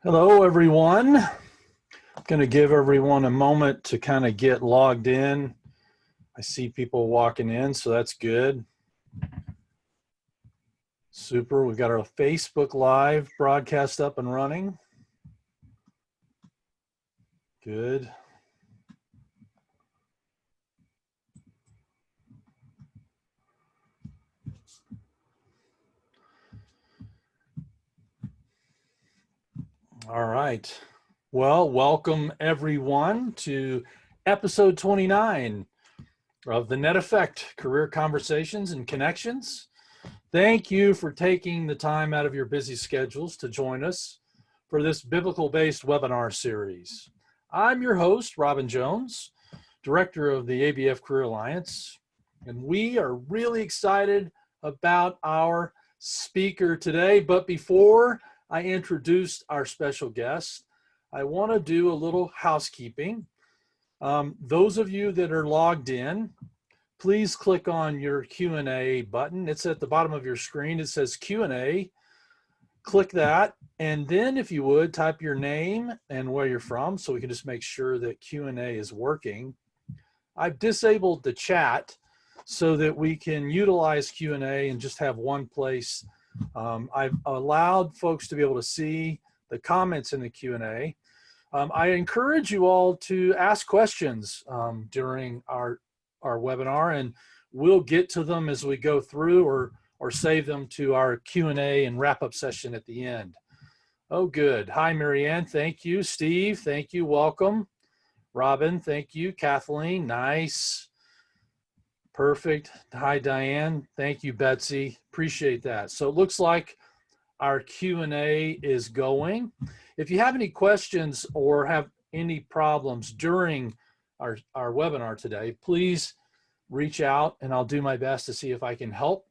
Hello, everyone. I'm going to give everyone a moment to kind of get logged in. I see people walking in, so that's good. Super. We've got our Facebook Live broadcast up and running. Good. All right. Well, welcome everyone to episode 29 of the Net Effect Career Conversations and Connections. Thank you for taking the time out of your busy schedules to join us for this biblical-based webinar series. I'm your host, Robin Jones, Director of the ABF Career Alliance, and we are really excited about our speaker today. But before I introduce our special guest, I want to do a little housekeeping. Those of you that are logged in, please click on your Q&A button. It's at the bottom of your screen. It says Q&A. Click that, and then if you would, type your name and where you're from so we can just make sure that Q&A is working. I've disabled the chat so that we can utilize Q&A and just have one place. I've allowed folks to be able to see the comments in the Q&A. I encourage you all to ask questions during our webinar, and we'll get to them as we go through or save them to our Q&A and wrap-up session at the end. Oh, good. Hi, Marianne. Thank you. Steve, thank you. Welcome. Robin, thank you. Kathleen, nice. Perfect. Hi, Diane. Thank you, Betsy. Appreciate that. So it looks like our Q&A is going. If you have any questions or have any problems during our webinar today, please reach out and I'll do my best to see if I can help.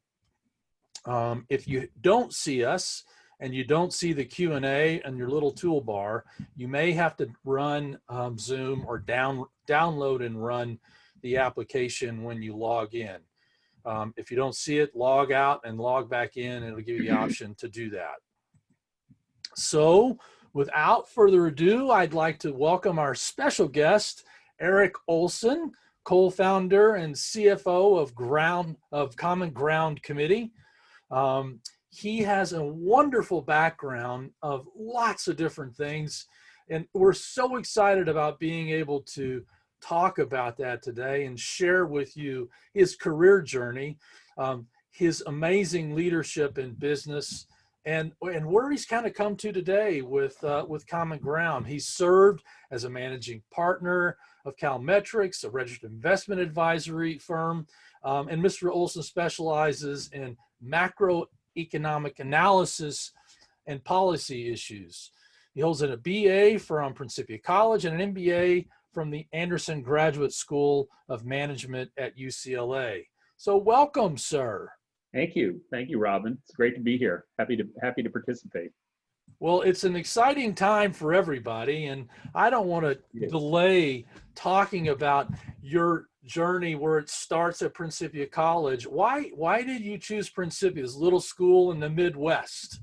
If you don't see us and you don't see the Q&A and your little toolbar, you may have to run Zoom or download and run the application when you log in. If you don't see it, log out and log back in, and it'll give you the option to do that. So without further ado, I'd like to welcome our special guest, Erik Olsen, co-founder and CFO of Common Ground Committee. He has a wonderful background of lots of different things, and we're so excited about being able to talk about that today and share with you his career journey, his amazing leadership in business, and where he's kind of come to today with Common Ground. He's served as a managing partner of Calmetrics, a registered investment advisory firm, and Mr. Olsen specializes in macroeconomic analysis and policy issues. He holds a BA from Principia College and an MBA from the Anderson Graduate School of Management at UCLA. So welcome, sir. Thank you, Robin. It's great to be here. Happy to participate. Well, it's an exciting time for everybody, and I don't want to delay talking about your journey where it starts at Principia College. Why did you choose Principia, this little school in the Midwest?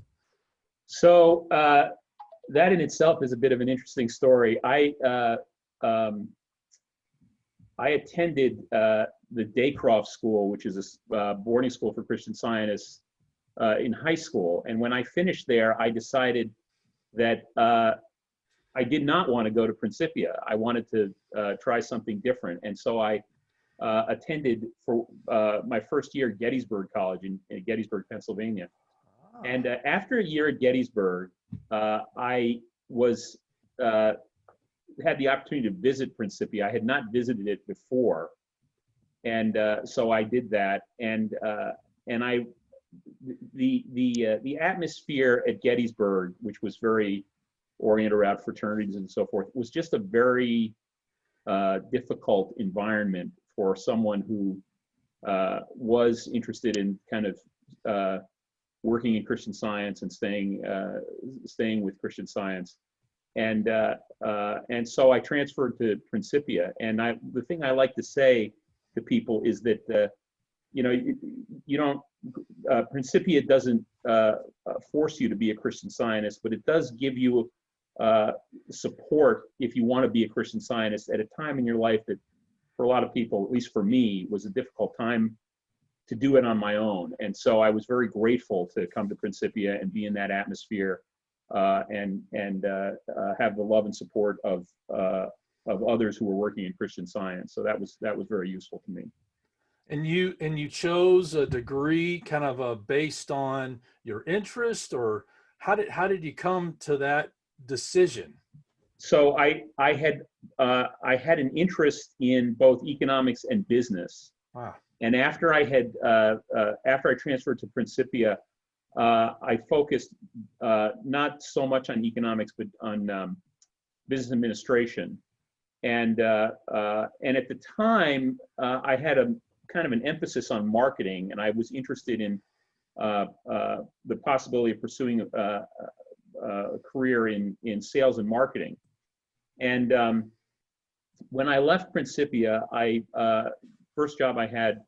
So that in itself is a bit of an interesting story. I attended the Daycroft School, which is a boarding school for Christian Scientists, in high school. And when I finished there, I decided that I did not want to go to Principia. I wanted to try something different. And so I attended for my first year at Gettysburg College in Gettysburg, Pennsylvania. Oh. And after a year at Gettysburg, I was had the opportunity to visit Principia. I had not visited it before. And so I did that. And the atmosphere at Gettysburg, which was very oriented around fraternities and so forth, was just a very difficult environment for someone who was interested in kind of working in Christian Science and staying with Christian Science. And so I transferred to Principia. And the thing I like to say to people is that you don't Principia doesn't force you to be a Christian Scientist, but it does give you support if you want to be a Christian Scientist at a time in your life that, for a lot of people, at least for me, was a difficult time to do it on my own. And so I was very grateful to come to Principia and be in that atmosphere, and have the love and support of others who were working in Christian Science. So that was very useful to me. And you chose a degree kind of based on your interest, or how did you come to that decision? So I had an interest in both economics and business. Wow. And after I transferred to Principia, I focused not so much on economics, but on business administration. And at the time, I had a kind of an emphasis on marketing, and I was interested in the possibility of pursuing a career in sales and marketing. And when I left Principia, first job I had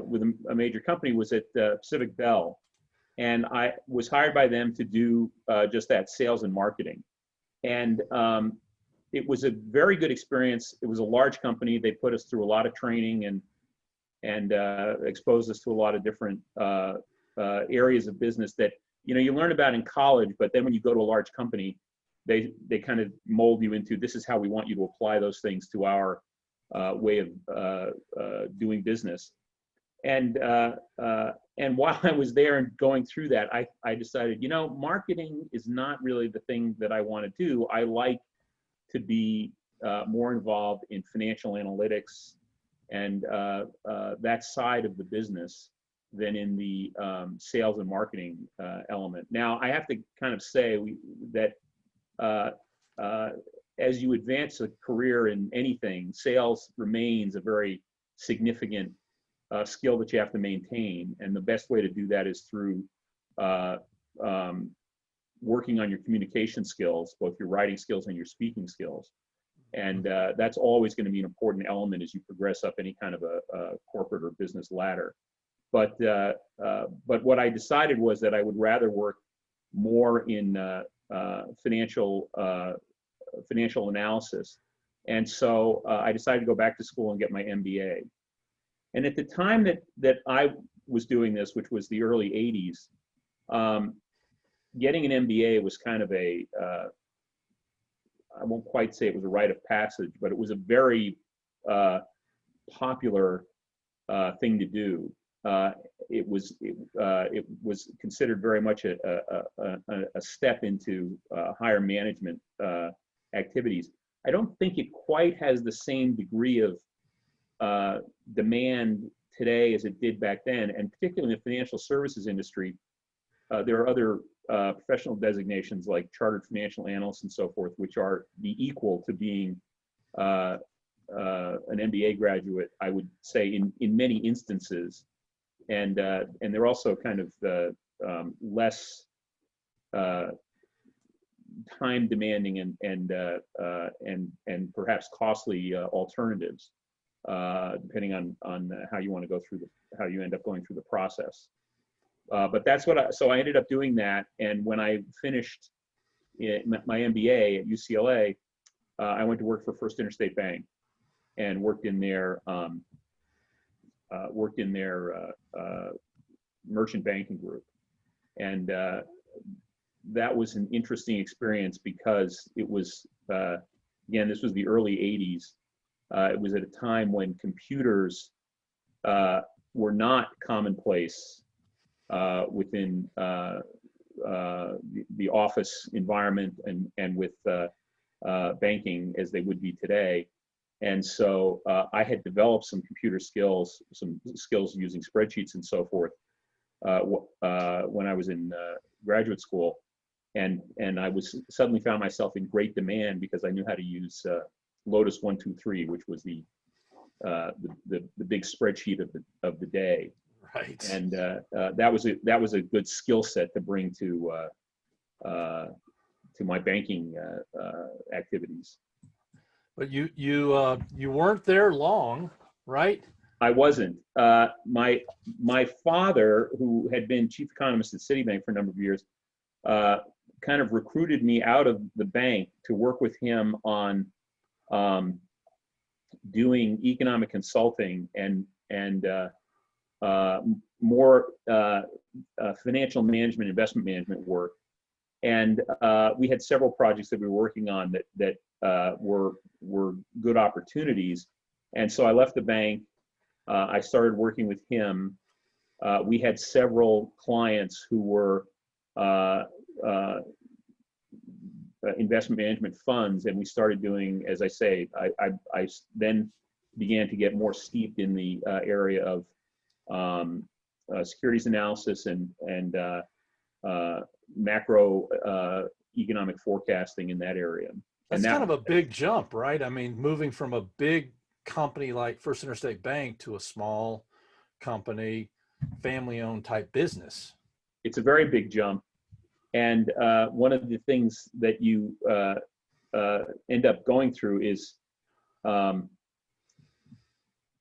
with a major company was at Pacific Bell, and I was hired by them to do just that, sales and marketing. And it was a very good experience. It was a large company. They put us through a lot of training and exposed us to a lot of different areas of business that you learn about in college, but then when you go to a large company, they kind of mold you into, this is how we want you to apply those things to our way of doing business. And while I was there and going through that, I decided, marketing is not really the thing that I want to do. I like to be more involved in financial analytics and that side of the business than in the sales and marketing element. Now, I have to kind of say that as you advance a career in anything, sales remains a very significant skill that you have to maintain. And the best way to do that is through working on your communication skills, both your writing skills and your speaking skills. And that's always going to be an important element as you progress up any kind of a corporate or business ladder. But what I decided was that I would rather work more in financial analysis. And so I decided to go back to school and get my MBA. And at the time that I was doing this, which was the early 80s, getting an MBA was kind of I won't quite say it was a rite of passage, but it was a very popular thing to do. It was considered very much a step into higher management activities. I don't think it quite has the same degree of demand today as it did back then, and particularly in the financial services industry. There are other professional designations like chartered financial analyst and so forth, which are the equal to being an MBA graduate, I would say, in many instances. And they're also kind of less time demanding and perhaps costly alternatives, depending on how you want to go through how you end up going through the process. But that's so I ended up doing that. And when I finished my MBA at UCLA, I went to work for First Interstate Bank and worked in their merchant banking group. And that was an interesting experience because it was, again, this was the early 80s. It was at a time when computers were not commonplace within the office environment and with banking as they would be today. And so I had developed some computer skills, some skills using spreadsheets and so forth when I was in graduate school. And I suddenly found myself in great demand because I knew how to use Lotus 1-2-3, which was the big spreadsheet of the day. Right. And that was a good skill set to bring to my banking activities. But you weren't there long, right? I wasn't. My father, who had been chief economist at Citibank for a number of years, kind of recruited me out of the bank to work with him on doing economic consulting and more financial management, investment management work. And we had several projects that we were working on that were good opportunities. And so I left the bank. I started working with him. We had several clients who were investment management funds, and we started doing, as I say, I then began to get more steeped in the area of securities analysis and macroeconomic forecasting in that area. That's kind of a big jump, right? I mean, moving from a big company like First Interstate Bank to a small company, family-owned type business. It's a very big jump. And one of the things that you end up going through is,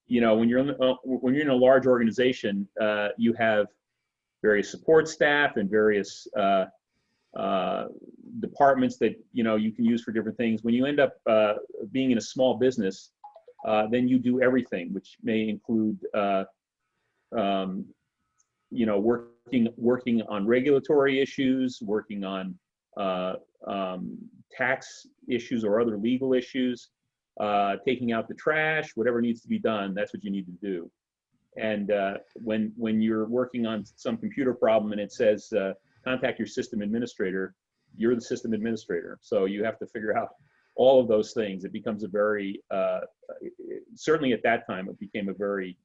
you know, when you're in a large organization, you have various support staff and various departments that you can use for different things. When you end up being in a small business, then you do everything, which may include working on regulatory issues, working on tax issues or other legal issues, taking out the trash, whatever needs to be done, that's what you need to do. And when you're working on some computer problem and it says, contact your system administrator, you're the system administrator. So you have to figure out all of those things. It becomes a very, certainly at that time, it became a very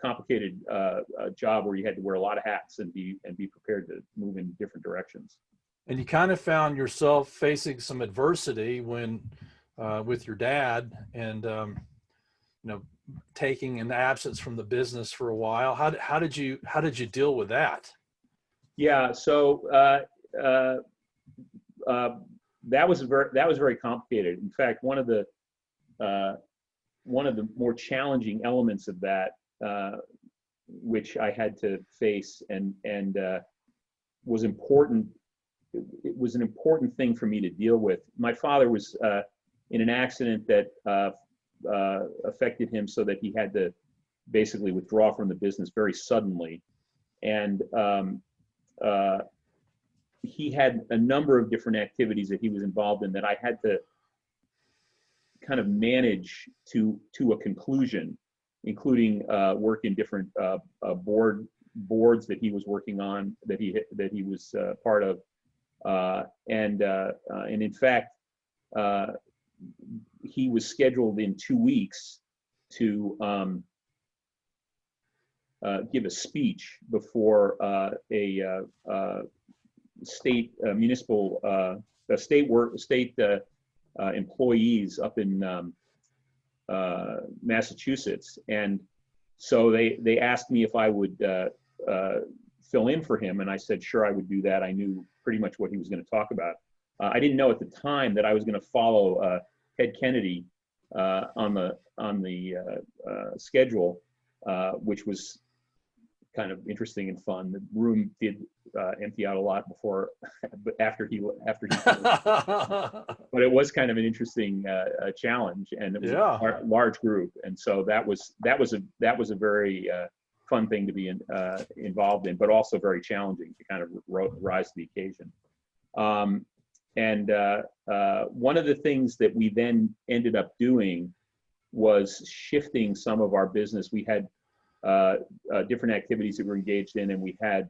complicated job where you had to wear a lot of hats and be prepared to move in different directions. And you kind of found yourself facing some adversity when with your dad and taking an absence from the business for a while. How did you deal with that? Yeah, so that was very complicated. In fact, one of the more challenging elements of that, which I had to face and was important. It was an important thing for me to deal with. My father was in an accident that affected him so that he had to basically withdraw from the business very suddenly. And he had a number of different activities that he was involved in that I had to kind of manage to a conclusion, including work in different boards that he was working on, that he was part of, and in fact, he was scheduled in 2 weeks to give a speech before a state employees up in Massachusetts. And so they asked me if I would fill in for him, and I said sure, I would do that. I knew pretty much what he was going to talk about. I didn't know at the time that I was going to follow Ted Kennedy on the schedule, which was kind of interesting and fun. The room did empty out a lot before, but after he but it was kind of an interesting challenge, and it was a large group, and so that was a very fun thing to be involved in, but also very challenging to kind of rise to the occasion. And one of the things that we then ended up doing was shifting some of our business. We had different activities that we're engaged in, and we had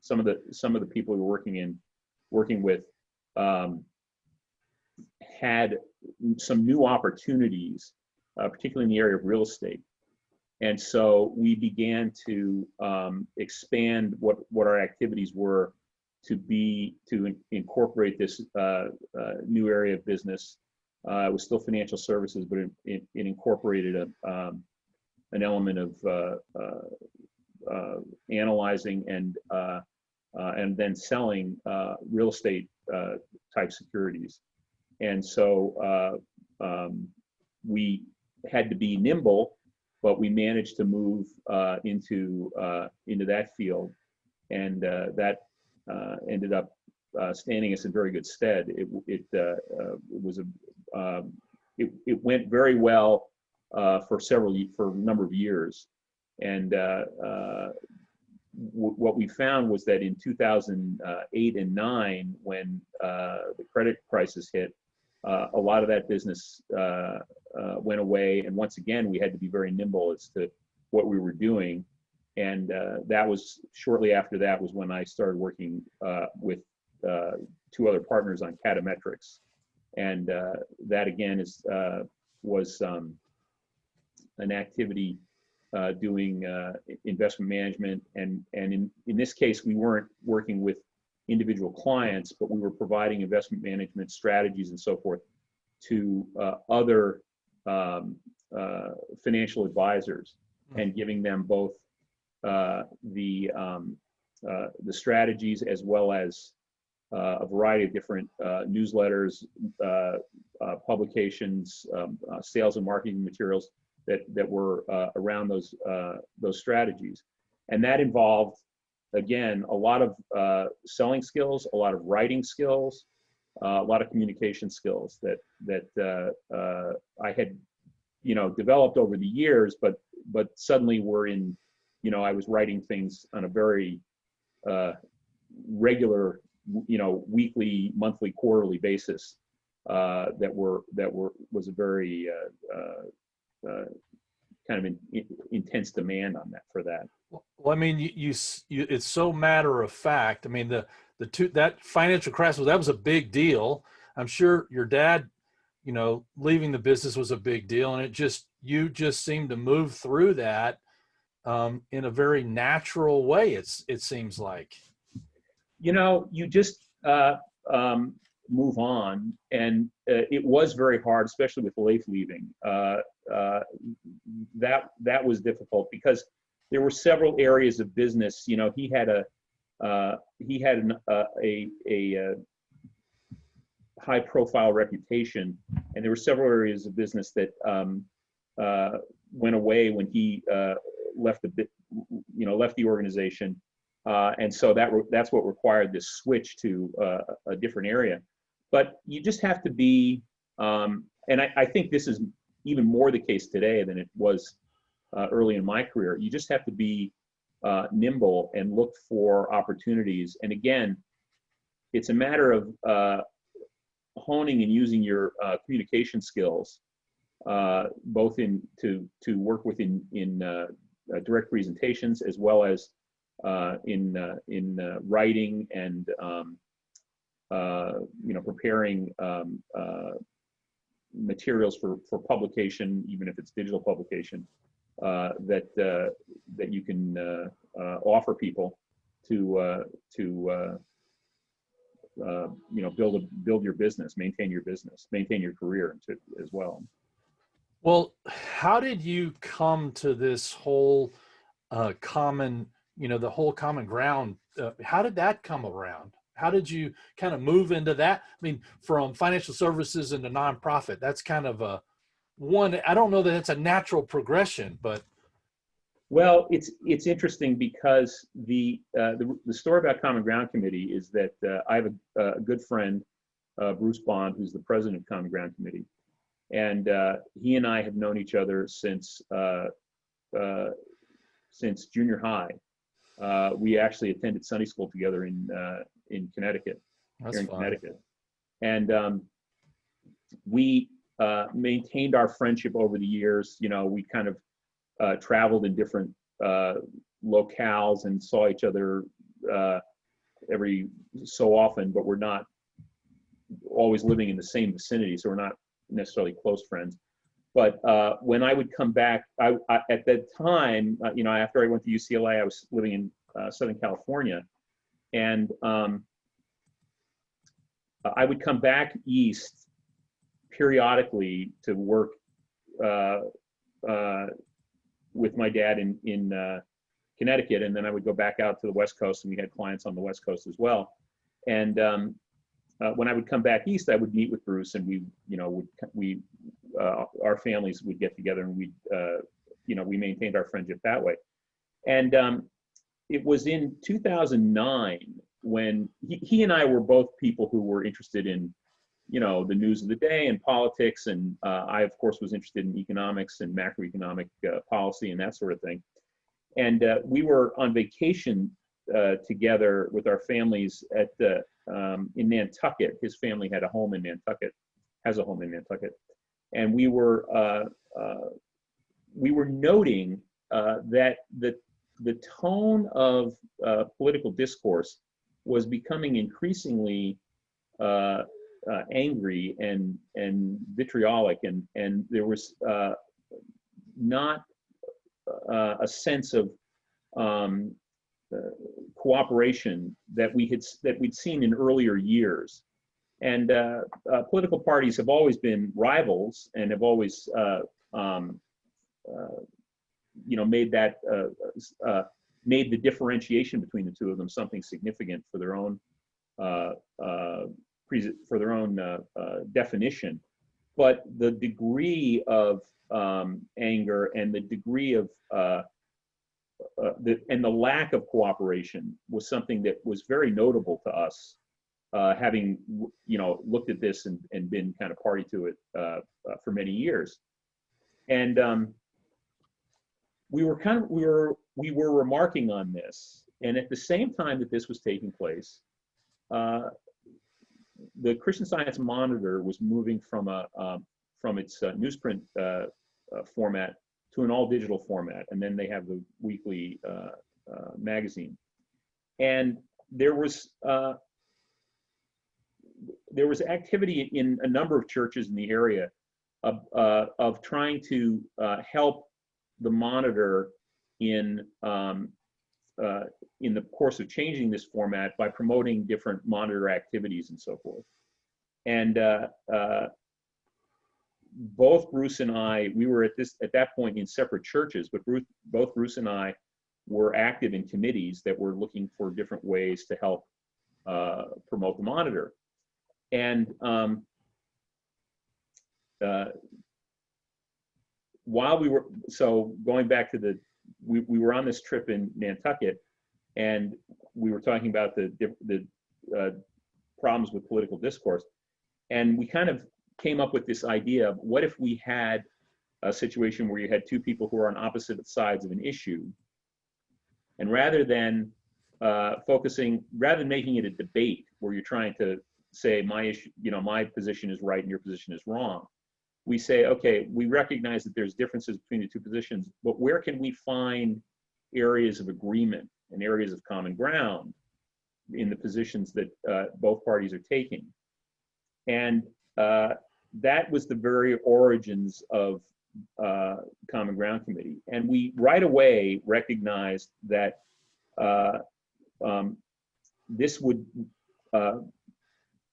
some of the people we were working with had some new opportunities, particularly in the area of real estate. And so we began to expand what our activities were to incorporate this new area of business. It was still financial services, but it incorporated an element of analyzing and then selling real estate type securities. And so we had to be nimble, but we managed to move into that field, and that ended up standing us in very good stead. It went very well for a number of years, and what we found was that in 2008 and 9, when the credit crisis hit, a lot of that business went away, and once again we had to be very nimble as to what we were doing. And that was shortly after that was when I started working with 2 other partners on Catametrics, and that again was an activity doing investment management, and in this case we weren't working with individual clients, but we were providing investment management strategies and so forth to other financial advisors, and giving them both the strategies as well as a variety of different newsletters, publications, sales and marketing materials that were around those strategies. And that involved, again, a lot of selling skills, a lot of writing skills, a lot of communication skills that I had, developed over the years, but suddenly were in, I was writing things on a very regular, weekly, monthly, quarterly basis that was a very kind of intense demand on that for that. Well, I mean, you it's so matter of fact. I mean, that financial crisis, that was a big deal. I'm sure your dad, leaving the business was a big deal, and you just seemed to move through that in a very natural way. It seems like. You just move on, and it was very hard, especially with Leif leaving. That was difficult because there were several areas of business. He had a high-profile reputation, and there were several areas of business that went away when he left the organization, and so that's what required this switch to a different area. But you just have to be, and I think this is even more the case today than it was early in my career. You just have to be nimble and look for opportunities. And again, it's a matter of honing and using your communication skills, both to work with in direct presentations, as well as in writing and preparing materials for publication, even if it's digital publication, that you can offer people to build your business, maintain your career as well. Well, how did you come to this whole common, the whole common ground? How did that come around? How did you kind of move into that? I mean, from financial services into nonprofit, that's kind of I don't know that it's a natural progression, but. Well, it's interesting because the story about Common Ground Committee is that I have a good friend, Bruce Bond, who's the president of Common Ground Committee, and he and I have known each other since junior high. We actually attended Sunday school together in Connecticut. That's here in fun. Connecticut, and we maintained our friendship over the years. We kind of traveled in different locales and saw each other every so often, but we're not always living in the same vicinity, so we're not necessarily close friends. But when I would come back, I at that time, after I went to UCLA, I was living in Southern California, and I would come back east periodically to work with my dad in Connecticut, and then I would go back out to the West Coast, and we had clients on the West Coast as well. And when I would come back east, I would meet with Bruce, and our families would get together, and we maintained our friendship that way. And it was in 2009 when he and I were both people who were interested in, the news of the day and politics, and I, of course, was interested in economics and macroeconomic policy and that sort of thing. And we were on vacation together with our families in Nantucket. His family had a home in Nantucket, has a home in Nantucket, and we were noting that the tone of political discourse was becoming increasingly angry and vitriolic, and there was not a sense of cooperation that we'd seen in earlier years. And political parties have always been rivals and have always made the differentiation between the two of them something significant for their own definition. But the degree of anger and the degree of and the lack of cooperation was something that was very notable to us, having looked at this and been kind of party to it for many years. And we were remarking on this, and at the same time that this was taking place, the Christian Science Monitor was moving from its newsprint format to an all-digital format, and then they have the weekly magazine. And there was activity in a number of churches in the area of trying to help the Monitor in the course of changing this format by promoting different Monitor activities and so forth. And both Bruce and I, we were at that point in separate churches, but both Bruce and I were active in committees that were looking for different ways to help promote the Monitor. And while we were, so going back to we were on this trip in Nantucket, and we were talking about the problems with political discourse, and we kind of came up with this idea of what if we had a situation where you had two people who are on opposite sides of an issue, and rather than making it a debate where you're trying to say my issue, my position is right and your position is wrong, we say, okay, we recognize that there's differences between the two positions, but where can we find areas of agreement and areas of common ground in the positions that both parties are taking? And that was the very origins of Common Ground Committee. And we right away recognized that this would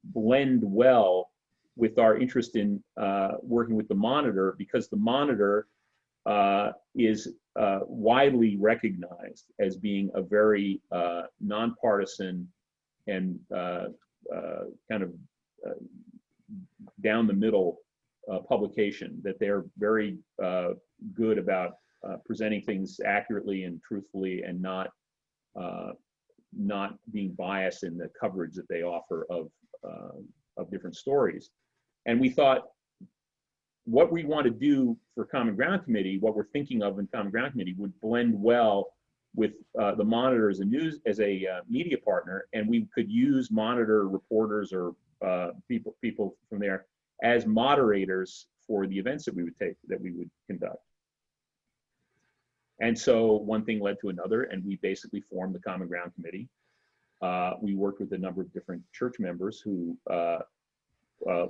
blend well with our interest in working with the Monitor, because the Monitor is widely recognized as being a very nonpartisan and kind of down the middle publication, that they're very good about presenting things accurately and truthfully, and not being biased in the coverage that they offer of different stories. And we thought, what we want to do for Common Ground Committee, what we're thinking of in Common Ground Committee, would blend well with the Monitor as a media partner, and we could use Monitor reporters or people from there as moderators for the events that we would conduct. And so one thing led to another, and we basically formed the Common Ground Committee. We worked with a number of different church members who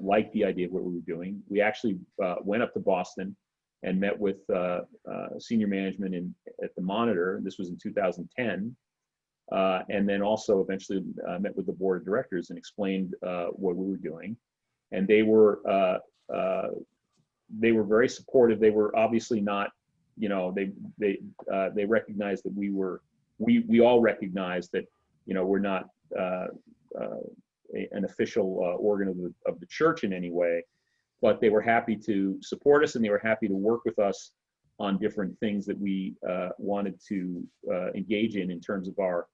liked the idea of what we were doing. We actually went up to Boston and met with senior management at the Monitor. This was in 2010. And then also eventually met with the board of directors and explained what we were doing. And they were very supportive. They were obviously not, they recognized that we all recognized that, we're not an official organ of the church in any way, but they were happy to support us, and they were happy to work with us on different things that we wanted to engage in terms of our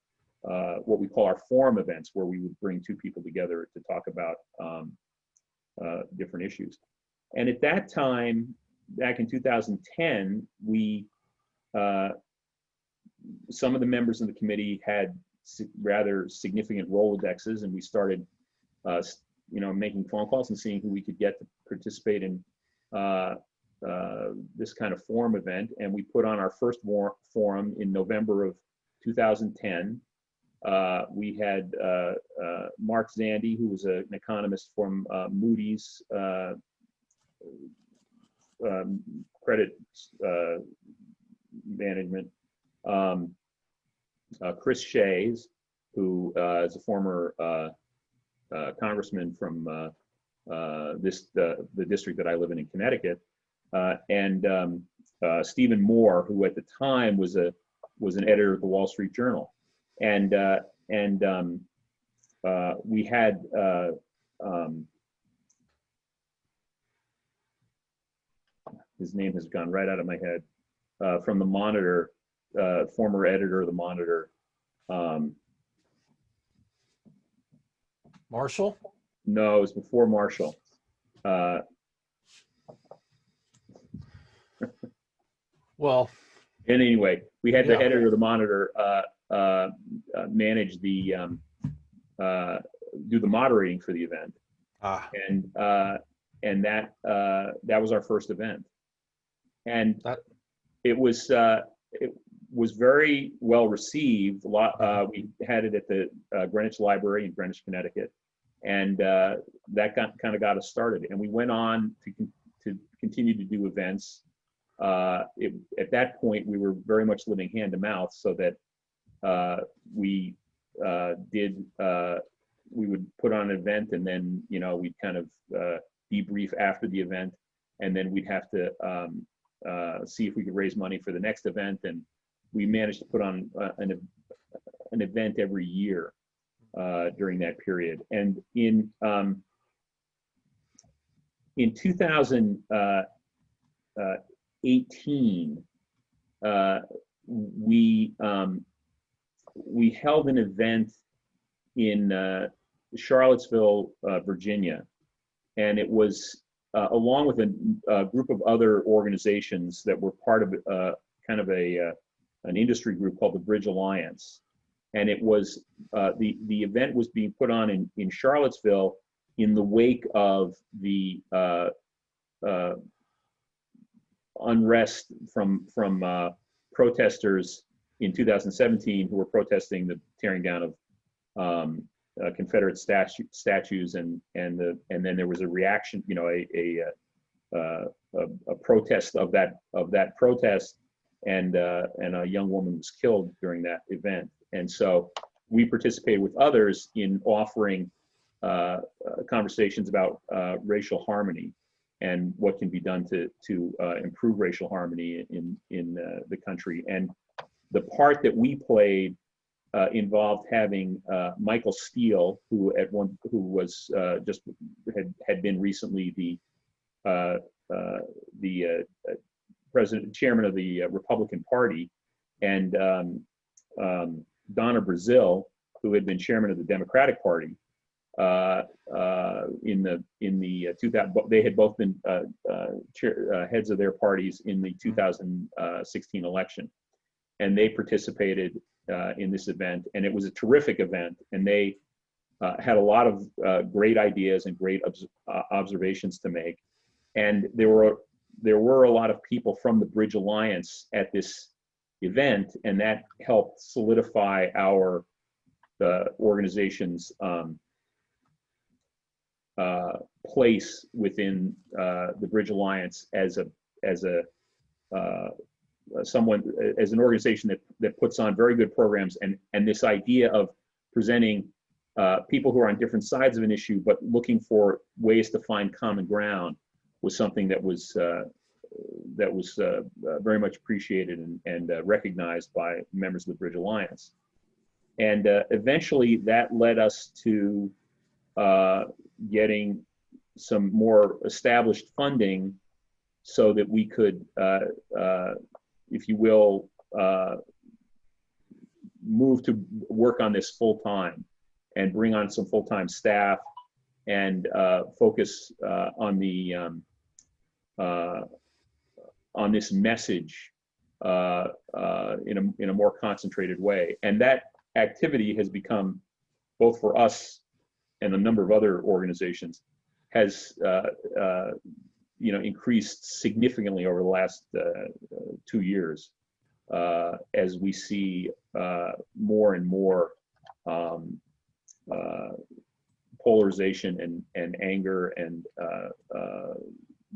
what we call our forum events, where we would bring two people together to talk about different issues. And at that time, back in 2010, we some of the members of the committee had rather significant Rolodexes, and we started, making phone calls and seeing who we could get to participate in this kind of forum event. And we put on our first forum in November of 2010. We had Mark Zandi, who was an economist from Moody's credit management. Chris Shays, who is a former congressman from the district that I live in Connecticut, and Stephen Moore, who at the time was an editor of the Wall Street Journal, and we had his name has gone right out of my head, from the Monitor, former editor of the Monitor. Marshall? No, it was before Marshall. Well. And anyway, we had the editor of the Monitor manage the, do the moderating for the event. And that was our first event. And it was very well received. We had it at the Greenwich Library in Greenwich, Connecticut, and that kind of got us started. And we went on to continue to do events. At that point, we were very much living hand to mouth, so that we would put on an event, and then we'd kind of debrief after the event, and then we'd have to see if we could raise money for the next event. And we managed to put on an event every year during that period. And in 2018, we held an event in Charlottesville, Virginia, and it was along with a group of other organizations that were part of kind of an industry group called the Bridge Alliance. And it was the event was being put on in Charlottesville in the wake of the unrest from protesters in 2017 who were protesting the tearing down of Confederate statues, and then there was a reaction, a protest of that protest, and a young woman was killed during that event. And so we participated with others in offering conversations about racial harmony and what can be done to improve racial harmony in the country. And the part that we played involved having Michael Steele, who was had been recently the chairman of the Republican Party, and Donna Brazil, who had been chairman of the Democratic Party. They had both been heads of their parties in the 2016 election, and they participated in this event, and it was a terrific event, and they had a lot of great ideas and great observations to make. And there were a lot of people from the Bridge Alliance at this event, and that helped solidify our organization's place within the Bridge Alliance as an organization that puts on very good programs, and this idea of presenting people who are on different sides of an issue but looking for ways to find common ground was something that was very much appreciated and recognized by members of the Bridge Alliance. And eventually that led us to getting some more established funding so that we could, if you will, move to work on this full time and bring on some full-time staff and focus on the on this message in a more concentrated way. And that activity has become, both for us and a number of other organizations, has increased significantly over the last 2 years as we see more and more polarization and anger and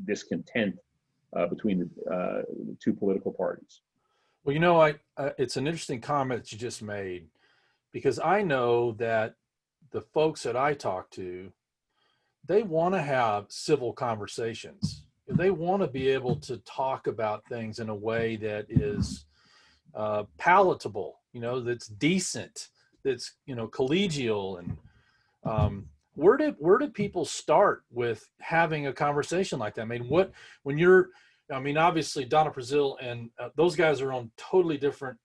discontent between the two political parties. Well, it's an interesting comment that you just made, because I know that the folks that I talk to, they want to have civil conversations. They want to be able to talk about things in a way that is palatable, that's decent, that's, collegial. And where do people start with having a conversation like that? I mean, obviously Donna Brazil and those guys are on totally different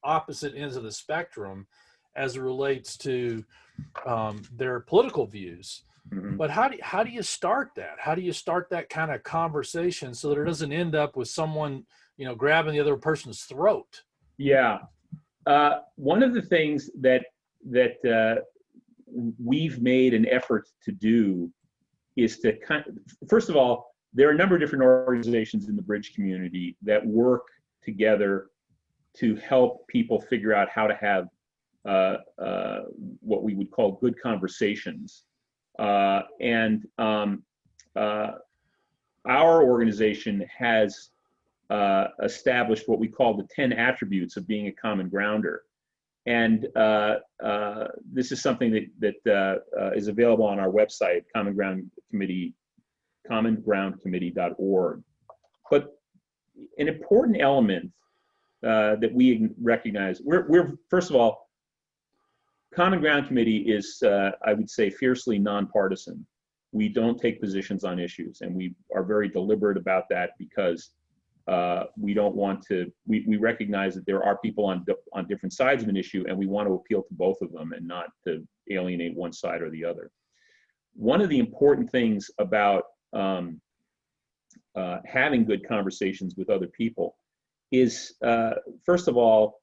opposite ends of the spectrum as it relates to their political views. Mm-hmm. But how do you start that? How do you start that kind of conversation so that it doesn't end up with someone, grabbing the other person's throat? Yeah. One of the things that we've made an effort to do is to first of all, there are a number of different organizations in the bridge community that work together to help people figure out how to have what we would call good conversations. And our organization has established what we call the 10 attributes of being a common grounder. And this is something that is available on our website, commongroundcommittee.org. But an important element that we recognize, we're first of all, Common Ground Committee is, I would say, fiercely nonpartisan. We don't take positions on issues, and we are very deliberate about that because we don't want to, we recognize that there are people on different sides of an issue, and we want to appeal to both of them and not to alienate one side or the other. One of the important things about having good conversations with other people is, first of all,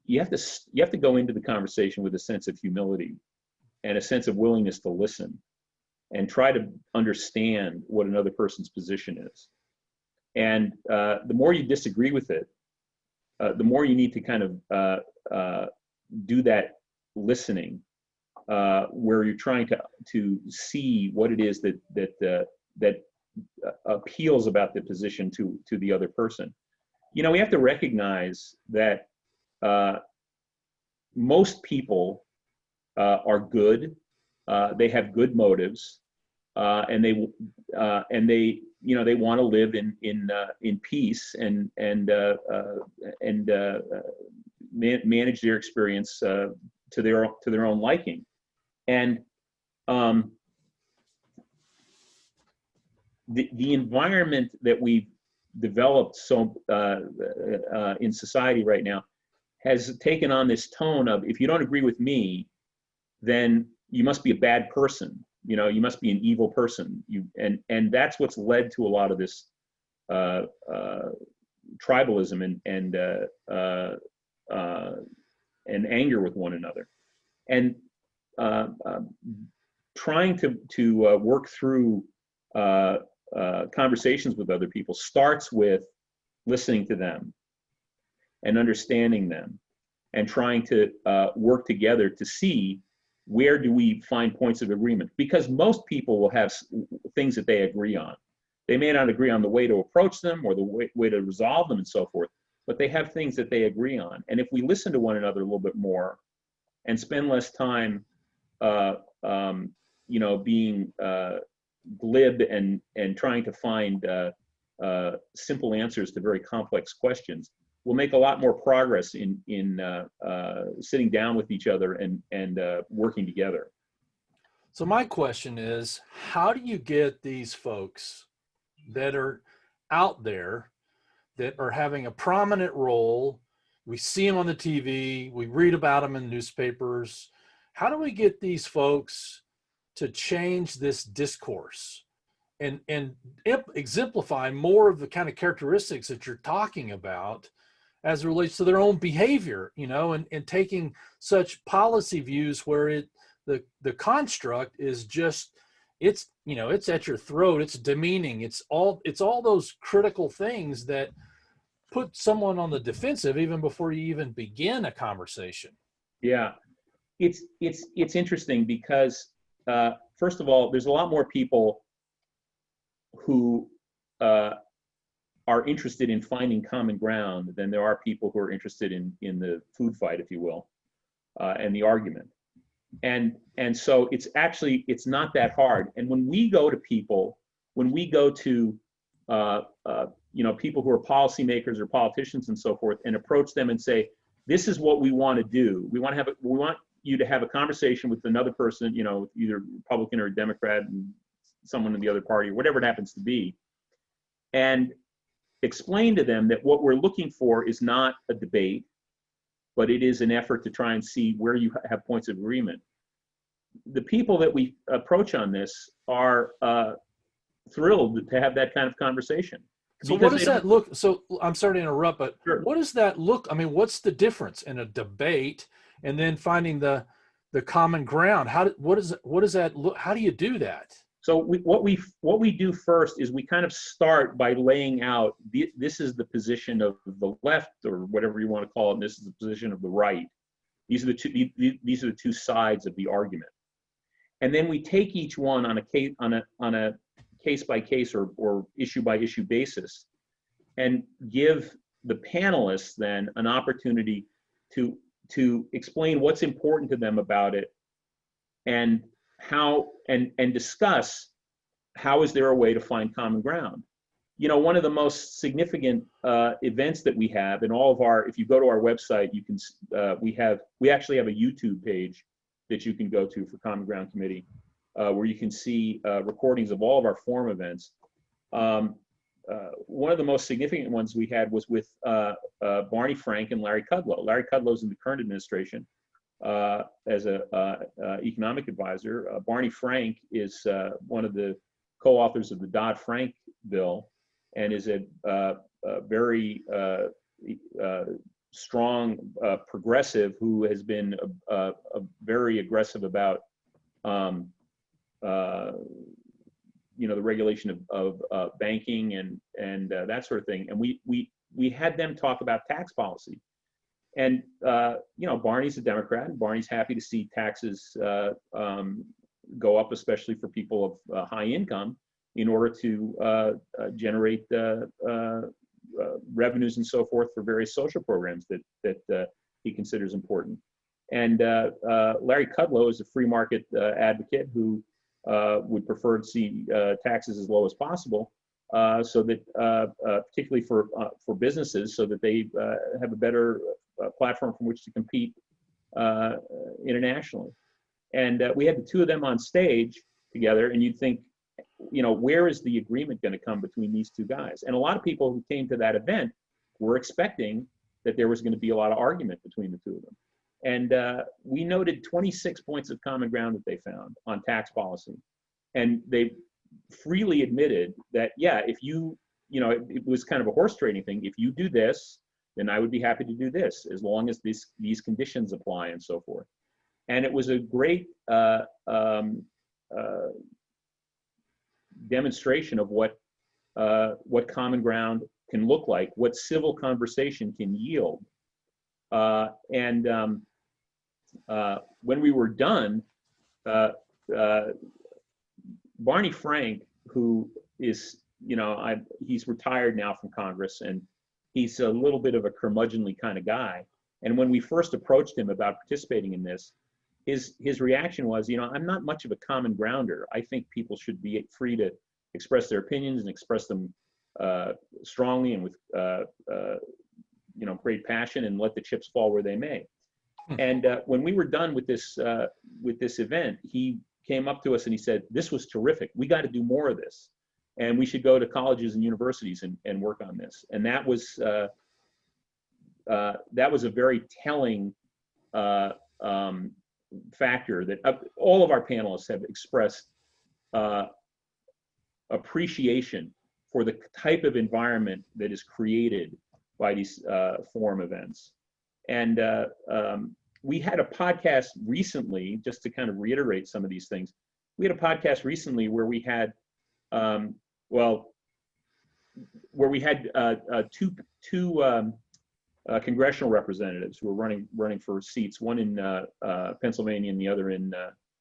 you have to go into the conversation with a sense of humility and a sense of willingness to listen and try to understand what another person's position is. And the more you disagree with it, the more you need to kind of do that listening, where you're trying to see what it is that appeals about the position to the other person. We have to recognize that most people are good. They have good motives, and they want to live in peace and manage their experience to their own liking. And the environment that we've developed in society right now has taken on this tone of, if you don't agree with me, then you must be a bad person. You must be an evil person. And that's what's led to a lot of this tribalism and anger with one another. And trying to work through conversations with other people starts with listening to them and understanding them, and trying to work together to see where do we find points of agreement. Because most people will have things that they agree on. They may not agree on the way to approach them or the way to resolve them and so forth, but they have things that they agree on. And if we listen to one another a little bit more and spend less time being glib and trying to find simple answers to very complex questions, we'll make a lot more progress in sitting down with each other and working together. So my question is, how do you get these folks that are out there, that are having a prominent role we see them on the TV, we read about them in newspapers. How do we get these folks to change this discourse and exemplify more of the kind of characteristics that you're talking about as it relates to their own behavior, and taking such policy views where the construct is just, it's at your throat, it's demeaning, it's all those critical things that put someone on the defensive even before you even begin a conversation. Yeah, it's interesting because first of all, there's a lot more people who are interested in finding common ground than there are people who are interested in the food fight, if you will, and the argument. And so it's not that hard. And when we go to people, when we go to people who are policymakers or politicians and so forth, and approach them and say, this is what we want to do. We want you to have a conversation with another person, either Republican or Democrat, and someone in the other party, or whatever it happens to be, and explain to them that what we're looking for is not a debate, but it is an effort to try and see where you have points of agreement. The people that we approach on this are thrilled to have that kind of conversation. So what does that look? So I'm sorry to interrupt, but Sure. What does that look? I mean, what's the difference in a debate and then finding the common ground? What does that look? How do you do that? So what we do first is we kind of start by laying out this is the position of the left, or whatever you want to call it, and this is the position of the right. These are the two sides of the argument, and then we take each one on a case by case or issue by issue basis, and give the panelists then an opportunity to explain what's important to them about it, and how and discuss how is there a way to find common ground. One of the most significant events that we have in all of our, if you go to our website, you can we actually have a YouTube page that you can go to for Common Ground Committee, where you can see recordings of all of our forum events. One of the most significant ones we had was with Barney Frank and Larry Kudlow. Larry Kudlow's in the current administration as an economic advisor. Barney Frank is one of the co-authors of the Dodd-Frank bill, and is a very strong progressive who has been very aggressive about the regulation of banking and that sort of thing. And we had them talk about tax policy. And Barney's a Democrat, and Barney's happy to see taxes go up, especially for people of high income, in order to generate revenues and so forth for various social programs that he considers important. And Larry Kudlow is a free market advocate who would prefer to see taxes as low as possible, so that particularly for businesses, so that they have a better platform from which to compete internationally. And we had the two of them on stage together, and you'd think, where is the agreement going to come between these two guys? And a lot of people who came to that event were expecting that there was going to be a lot of argument between the two of them. And we noted 26 points of common ground that they found on tax policy. And they freely admitted that, yeah, if it was kind of a horse trading thing. If you do this, then I would be happy to do this, as long as these conditions apply and so forth. And it was a great demonstration of what common ground can look like, what civil conversation can yield. When we were done, Barney Frank, who is, he's retired now from Congress, and he's a little bit of a curmudgeonly kind of guy. And when we first approached him about participating in this, his reaction was, I'm not much of a common grounder. I think people should be free to express their opinions and express them strongly and with great passion, and let the chips fall where they may. And when we were done with this event, he came up to us and he said, "This was terrific. We got to do more of this, and we should go to colleges and universities and work on this." And that was that was a very telling factor that all of our panelists have expressed appreciation for the type of environment that is created by these forum events. And we had a podcast recently, just to kind of reiterate some of these things. We had a podcast recently where we had, two congressional representatives who were running for seats, one in Pennsylvania and the other in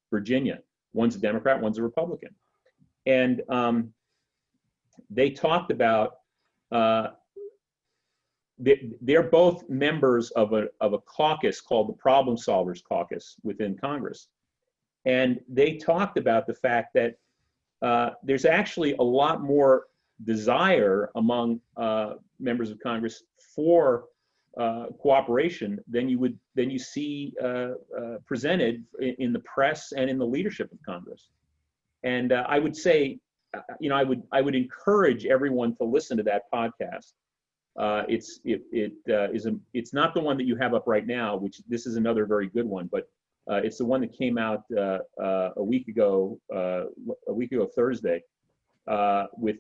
Virginia. One's a Democrat, one's a Republican. And they talked about, they're both members of a caucus called the Problem Solvers Caucus within Congress. And they talked about the fact that there's actually a lot more desire among members of Congress for cooperation than you see presented in the press and in the leadership of Congress. And I would say, I would encourage everyone to listen to that podcast. It's not the one that you have up right now, which this is another very good one, but it's the one that came out a week ago Thursday, with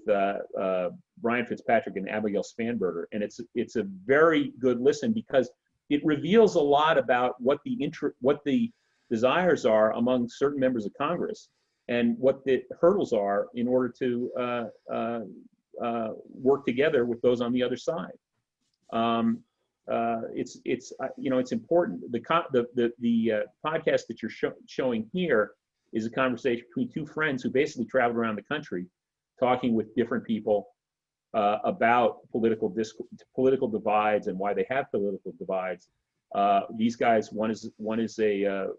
Brian Fitzpatrick and Abigail Spanberger, and it's a very good listen because it reveals a lot about what the desires are among certain members of Congress and what the hurdles are in order to work together with those on the other side. It's important. The podcast that you're showing here is a conversation between two friends who basically traveled around the country, talking with different people about political divides and why they have political divides. These guys, one is a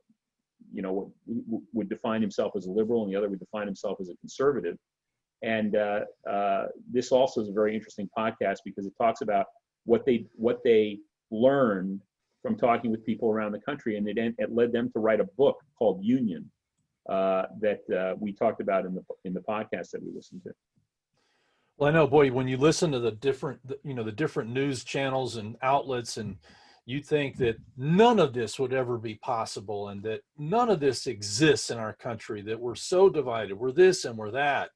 would define himself as a liberal, and the other would define himself as a conservative. And this also is a very interesting podcast because it talks about what they learned from talking with people around the country, and it led them to write a book called Union that we talked about in the podcast that we listened to. Well, I know, boy, when you listen to the different news channels and outlets, and you think that none of this would ever be possible and that none of this exists in our country, that we're so divided, we're this and we're that.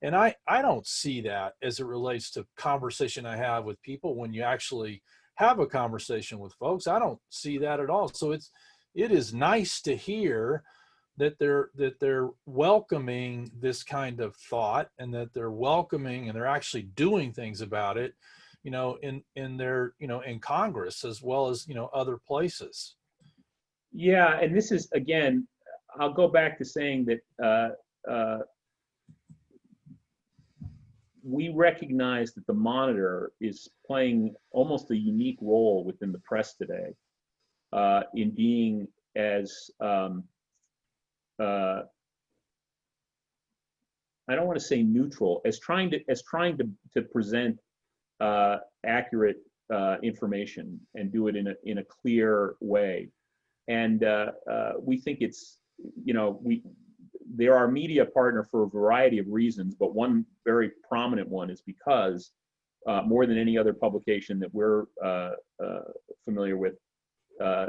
And I don't see that as it relates to conversation I have with people. When you actually have a conversation with folks, I don't see that at all. So it is nice to hear that they're welcoming this kind of thought, and that they're welcoming and they're actually doing things about it, in their, in Congress as well as, other places. Yeah, and this is, again, I'll go back to saying that we recognize that the Monitor is playing almost a unique role within the press today, in being as I don't want to say neutral, as trying to present accurate information and do it in a clear way. And we think it's, they're our media partner for a variety of reasons, but one very prominent one is because more than any other publication that we're familiar with,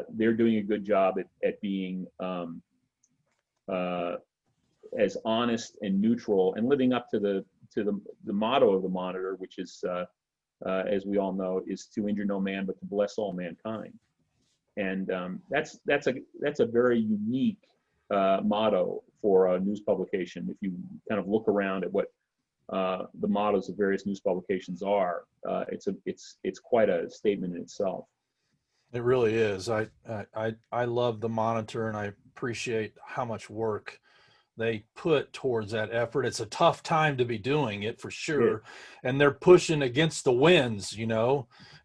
they're doing a good job at being as honest and neutral and living up to the motto of the Monitor, which is, as we all know, is to injure no man but to bless all mankind. And that's a very unique motto for a news publication. If you kind of look around at what the mottos of various news publications are, it's quite a statement in itself. It really is. I love the Monitor, and I appreciate how much work they put towards that effort. It's a tough time to be doing it, for sure. Yeah. And they're pushing against the winds,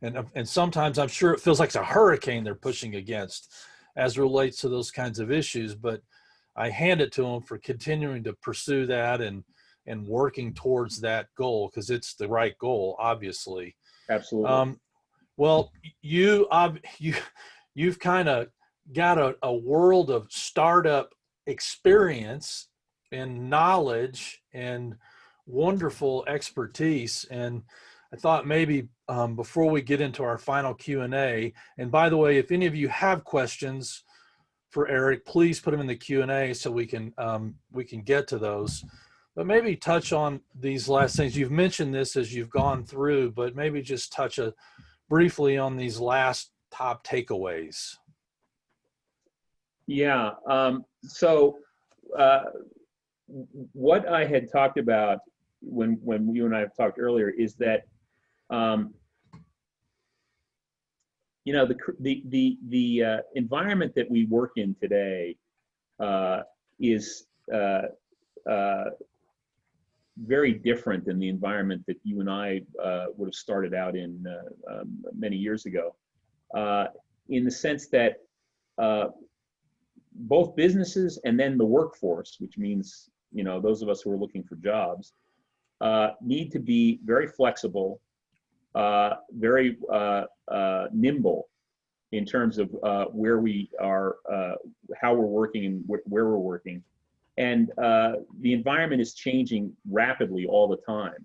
and sometimes I'm sure it feels like it's a hurricane they're pushing against as it relates to those kinds of issues. But I hand it to them for continuing to pursue that and working towards that goal, because it's the right goal, obviously. Absolutely. Well, you've kind of got a world of startup experience and knowledge and wonderful expertise. And I thought maybe before we get into our final Q&A, and by the way, if any of you have questions for Erik, please put them in the Q&A so we can get to those. But maybe touch on these last things. You've mentioned this as you've gone through, but maybe just touch briefly on these last top takeaways. Yeah. So what I had talked about when you and I have talked earlier is that the environment that we work in today is very different than the environment that you and I would have started out in many years ago, in the sense that both businesses and then the workforce, which means those of us who are looking for jobs, need to be very flexible, very nimble in terms of where we are, how we're working, and where we're working. And the environment is changing rapidly all the time.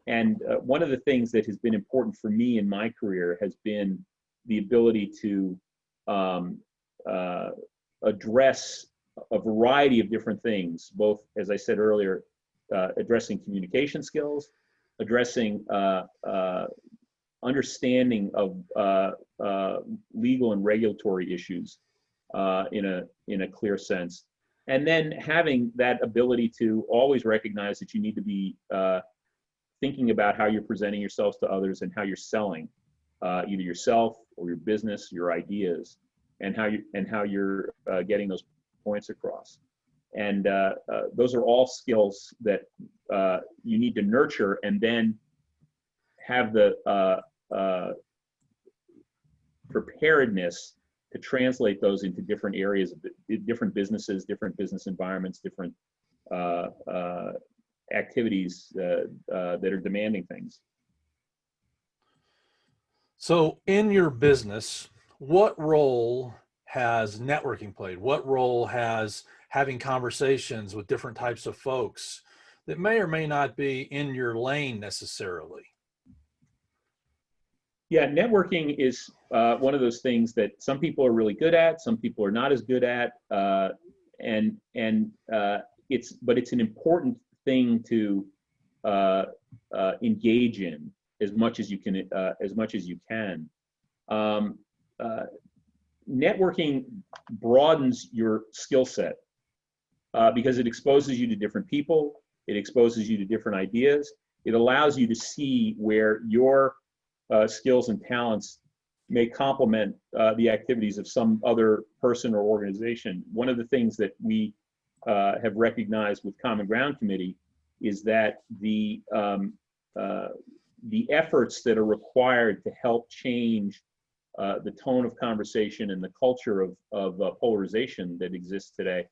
And one of the things that has been important for me in my career has been the ability to address a variety of different things, both, as I said earlier, addressing communication skills, addressing understanding of legal and regulatory issues in a clear sense, and then having that ability to always recognize that you need to be thinking about how you're presenting yourselves to others and how you're selling either yourself or your business, your ideas, and how you're getting those points across. And those are all skills that you need to nurture and then have the preparedness to translate those into different areas, different businesses, different business environments, different activities that are demanding things. So in your business, what role has networking played? What role has having conversations with different types of folks that may or may not be in your lane necessarily? Yeah, networking is one of those things that some people are really good at, some people are not as good at, and it's an important thing to engage in as much as you can. Networking broadens your skill set because it exposes you to different people, it exposes you to different ideas, it allows you to see where your skills and talents may complement the activities of some other person or organization. One of the things that we have recognized with Common Ground Committee is that the efforts that are required to help change the tone of conversation and the culture of polarization that exists today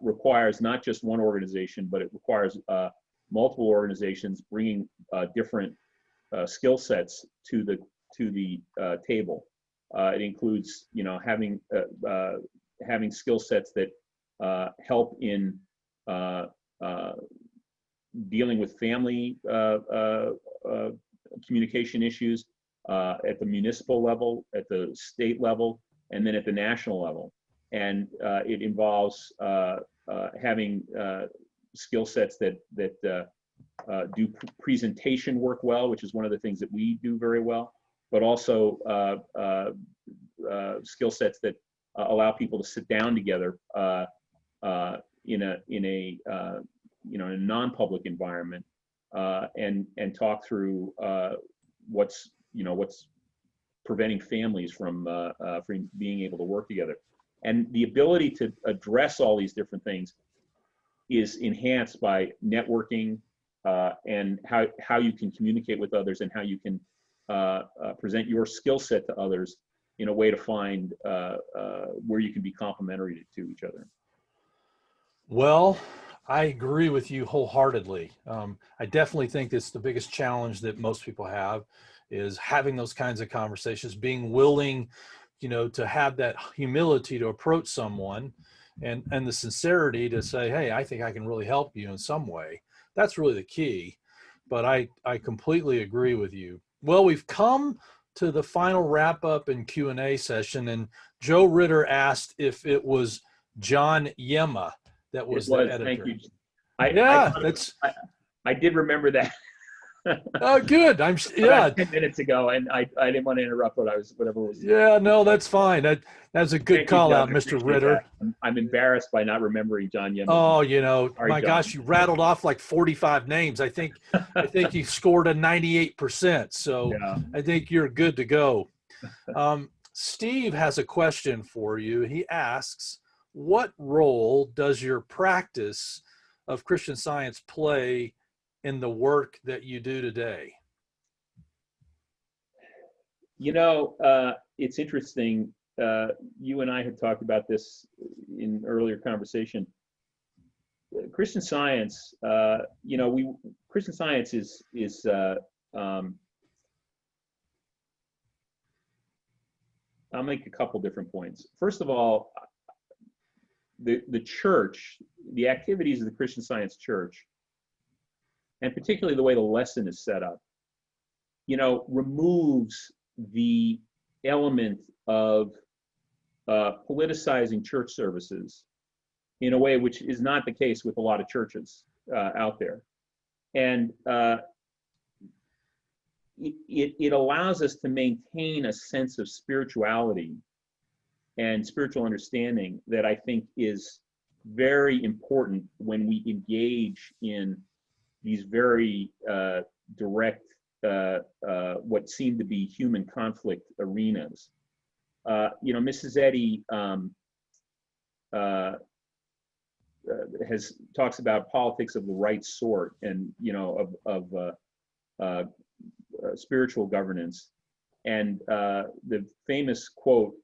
requires not just one organization, but it requires multiple organizations bringing different skill sets to the table. It includes, having skill sets that help in dealing with family communication issues at the municipal level, at the state level, and then at the national level. And it involves having skill sets that do presentation work well, which is one of the things that we do very well, but also skill sets that allow people to sit down together in a non-public environment and talk through what's preventing families from being able to work together. And the ability to address all these different things is enhanced by networking and how you can communicate with others and how you can present your skill set to others in a way to find where you can be complementary to each other. Well, I agree with you wholeheartedly. I definitely think it's the biggest challenge that most people have is having those kinds of conversations, being willing, to have that humility to approach someone and the sincerity to say, hey, I think I can really help you in some way. That's really the key. but I completely agree with you. Well, we've come to the final wrap up and Q&A session, and Joe Ritter asked if it was John Yema that was It the was. editor. Thank you. Yeah, that's. I did remember that. Oh, good. Yeah. About 10 minutes ago, and I didn't want to interrupt whatever was. Yeah, no, that's fine. That's a good Thank you, call Doug. out, I Mr. appreciate Ritter. that. I'm embarrassed by not remembering John Yemen. Oh, Sorry, my John. gosh, you rattled off like 45 names. I think you scored a 98%. So Yeah. I think you're good to go. Steve has a question for you. He asks, what role does your practice of Christian Science play in the work that you do today? It's interesting. You and I had talked about this in earlier conversation. Christian Science, Christian Science is I'll make a couple different points. First of all, the church, the activities of the Christian Science Church, and particularly the way the lesson is set up, removes the element of politicizing church services in a way which is not the case with a lot of churches out there. And it allows us to maintain a sense of spirituality and spiritual understanding that I think is very important when we engage in these very direct, what seem to be human conflict arenas. Mrs. Eddy talks about politics of the right sort, and of spiritual governance, and the famous quote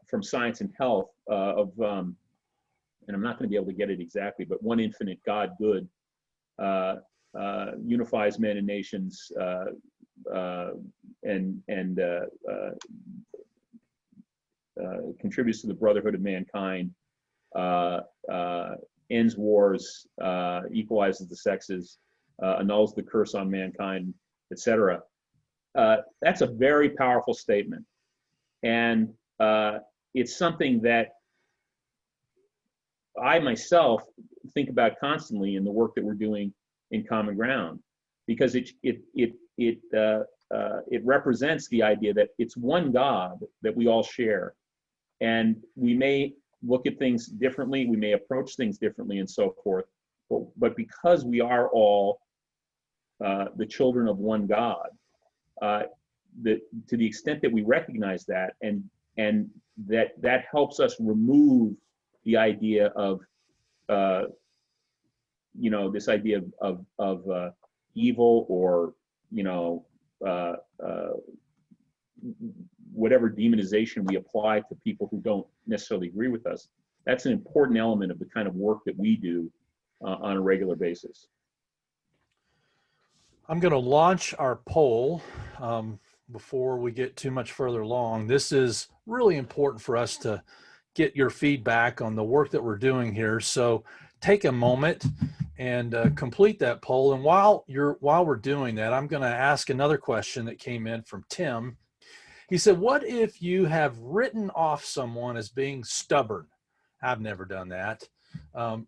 from Science and Health and I'm not going to be able to get it exactly, but one infinite God good unifies men and nations and contributes to the brotherhood of mankind, ends wars, equalizes the sexes, annuls the curse on mankind, etc. That's a very powerful statement, and it's something that I myself think about constantly in the work that we're doing in Common Ground, because it represents the idea that it's one God that we all share, and we may look at things differently, we may approach things differently, and so forth, but because we are all the children of one God, to the extent that we recognize that, and that helps us remove the idea of this idea of evil, or whatever demonization we apply to people who don't necessarily agree with us. That's an important element of the kind of work that we do on a regular basis. I'm going to launch our poll before we get too much further along. This is really important for us to get your feedback on the work that we're doing here. So take a moment and complete that poll. And while we're doing that, I'm going to ask another question that came in from Tim. He said, what if you have written off someone as being stubborn? I've never done that.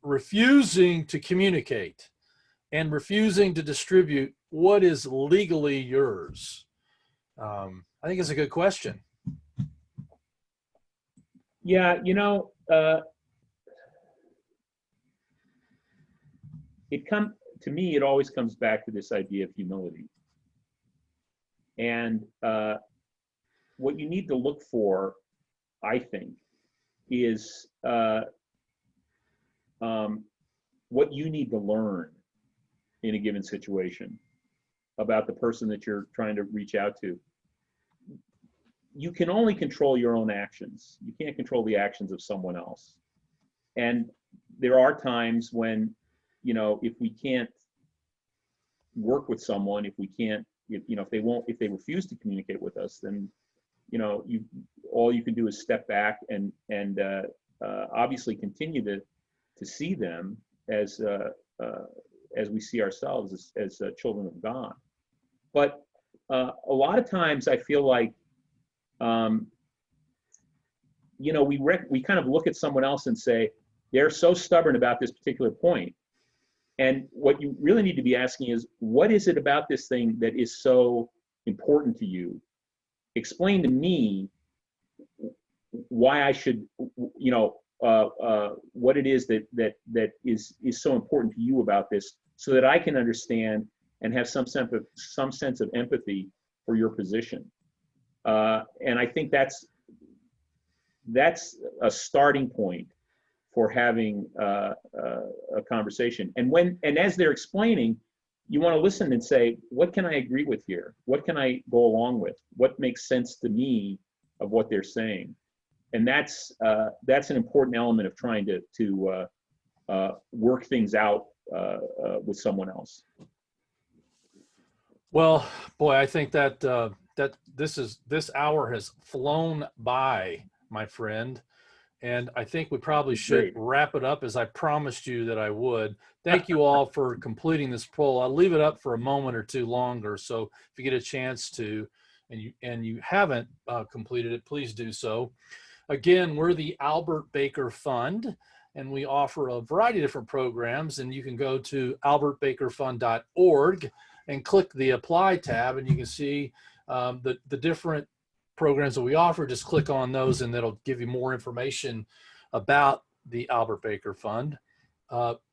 Refusing to communicate and refusing to distribute what is legally yours. I think it's a good question. Yeah, to me, it always comes back to this idea of humility. And what you need to look for, I think, is what you need to learn in a given situation about the person that you're trying to reach out to. You can only control your own actions. You can't control the actions of someone else. And there are times when, if we can't work with someone, if they refuse to communicate with us, then, all you can do is step back and obviously continue to see them as as we see ourselves as children of God. But a lot of times I feel like, we kind of look at someone else and say, they're so stubborn about this particular point. And what you really need to be asking is, what is it about this thing that is so important to you? Explain to me why I should, what it is that is so important to you about this, so that I can understand and have some sense of empathy for your position. And I think that's a starting point for having a conversation. And as they're explaining, you want to listen and say, what can I agree with here? What can I go along with? What makes sense to me of what they're saying? And that's an important element of trying to work things out with someone else. Well, boy, I think that this hour has flown by, my friend. And I think we probably should wrap it up, as I promised you that I would. Thank you all for completing this poll. I'll leave it up for a moment or two longer. So if you get a chance to, and you haven't completed it, please do so. Again, we're the Albert Baker Fund, and we offer a variety of different programs. And you can go to albertbakerfund.org and click the Apply tab, and you can see the different programs that we offer. Just click on those and that'll give you more information about the Albert Baker Fund.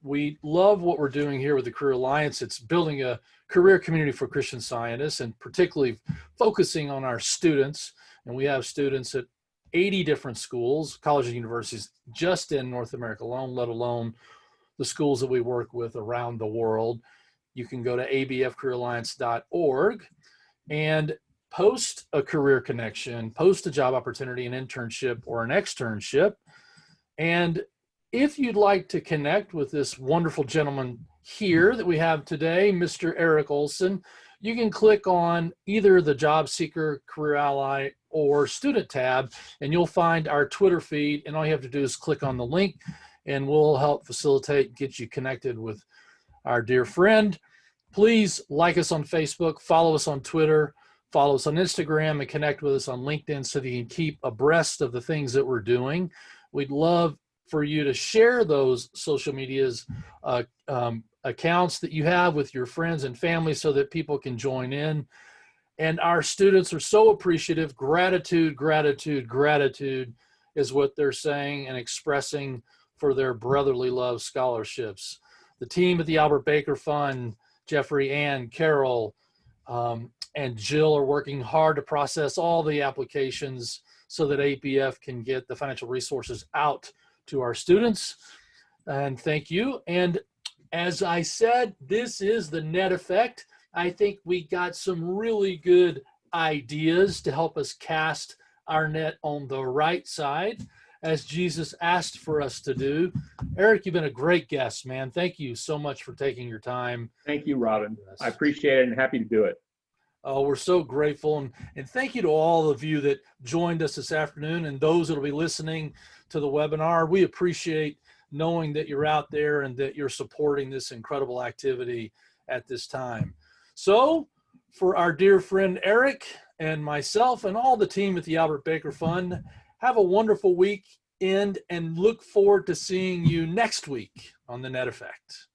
We love what we're doing here with the Career Alliance. It's building a career community for Christian Scientists, and particularly focusing on our students. And we have students at 80 different schools, colleges and universities, just in North America alone, let alone the schools that we work with around the world. You can go to abfcareeralliance.org and post a career connection, post a job opportunity, an internship or an externship. And if you'd like to connect with this wonderful gentleman here that we have today, Mr. Erik Olsen, you can click on either the Job Seeker, Career Ally, or Student tab, and you'll find our Twitter feed. And all you have to do is click on the link, and we'll help facilitate, get you connected with our dear friend. Please like us on Facebook, follow us on Twitter, follow us on Instagram, and connect with us on LinkedIn so that you can keep abreast of the things that we're doing. We'd love for you to share those social medias accounts that you have with your friends and family so that people can join in. And our students are so appreciative. Gratitude, gratitude, gratitude is what they're saying and expressing for their brotherly love scholarships. The team at the Albert Baker Fund, Jeffrey, Ann, Carol, and Jill are working hard to process all the applications so that ABF can get the financial resources out to our students. And thank you. And as I said, this is the net effect. I think we got some really good ideas to help us cast our net on the right side, as Jesus asked for us to do. Erik, you've been a great guest, man. Thank you so much for taking your time. Thank you, Robin. I appreciate it and happy to do it. Oh, we're so grateful. And thank you to all of you that joined us this afternoon and those that will be listening to the webinar. We appreciate knowing that you're out there and that you're supporting this incredible activity at this time. So for our dear friend Erik and myself and all the team at the Albert Baker Fund, have a wonderful weekend and look forward to seeing you next week on The Net Effect.